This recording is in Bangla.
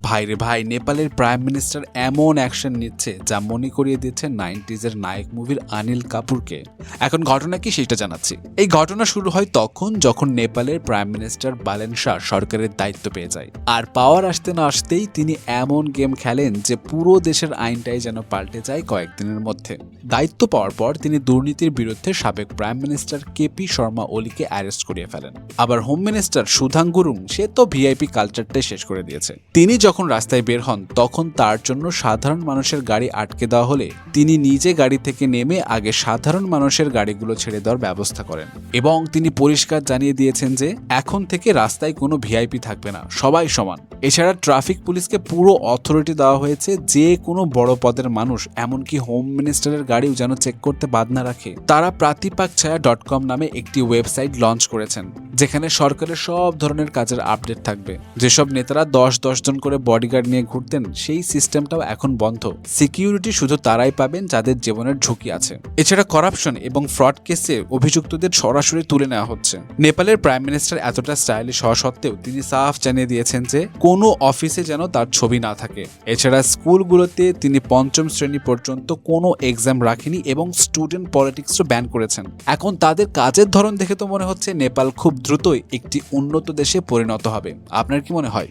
ভাইরে ভাই, নেপালের প্রাইম মিনিস্টার এমন অ্যাকশন নিচ্ছে যা মনে করিয়ে দিচ্ছে 90s-এর নায়ক মুভির অনিল কাপুরকে। এখন ঘটনা কি সেটা জানাচ্ছি। এই ঘটনা শুরু হয় তখন যখন নেপালের প্রাইম মিনিস্টার বালেন শাহ সরকারের দায়িত্ব পেয়ে যায়। আর পাওয়ার আসতে না আসতেই তিনি এমন গেম খেলেন যে পুরো দেশের আইনটাই যেন পাল্টে যায় কয়েকদিনের মধ্যে। দায়িত্ব পাওয়ার পর তিনি দুর্নীতির বিরুদ্ধে সাবেক প্রাইম মিনিস্টার কেপি শর্মা ওলিকে অ্যারেস্ট করিয়ে ফেলেন। আবার হোম মিনিস্টার সুধাং গুরুং, সে তো ভিআইপি কালচারটাই শেষ করে দিয়েছে। তিনি যখন রাস্তায় বের হন তখন তার জন্য সাধারণ মানুষের গাড়ি আটকে দেওয়া হলে তিনি নিজে গাড়ি থেকে নেমে আগে সাধারণ মানুষের গাড়িগুলো ছেড়ে দেওয়ার ব্যবস্থা করেন এবং তিনি পরিষ্কার জানিয়ে দিয়েছেন যে এখন থেকে রাস্তায় কোনো ভিআইপি থাকবে না, সবাই সমান। এছাড়া ট্রাফিক পুলিশকে পুরো অথরিটি দেওয়া হয়েছে, যে কোনো বড় পদের মানুষ এমনকি হোম মিনিস্টারের গাড়িও যেন চেক করতে বাদ না রাখে। তারা pratipaksaya.com নামে একটি ওয়েবসাইট লঞ্চ করেছেন যেখানে সরকারের সব ধরনের কাজের আপডেট থাকবে। যেসব নেতারা 10 জন করে বডিগার্ড নিয়ে ঘুরতেন সেই সিস্টেমটাও এখন বন্ধ। সিকিউরিটি শুধু তারাই পাবেন যাদের জীবনের ঝুঁকি আছে। এছাড়া করাপশন এবং ফ্রড কেসে অভিযুক্তদের সরাসরি তুলে নেওয়া হচ্ছে। নেপালের প্রাইম মিনিস্টার এতটা স্টাইলিশ হওয়া সত্ত্বেও তিনি সাফ জানিয়ে দিয়েছেন যে কোনো অফিসে যেন তার ছবি না থাকে। এছাড়া স্কুলগুলোতে তিনি 5ম শ্রেণী পর্যন্ত কোনো এক্সাম রাখেনি এবং স্টুডেন্ট পলিটিক্সও ব্যান করেছেন। এখন তাদের কাজের ধরন দেখে তো মনে হচ্ছে নেপাল খুব দ্রুতই একটি উন্নত দেশে পরিণত হবে। আপনার কি মনে হয়?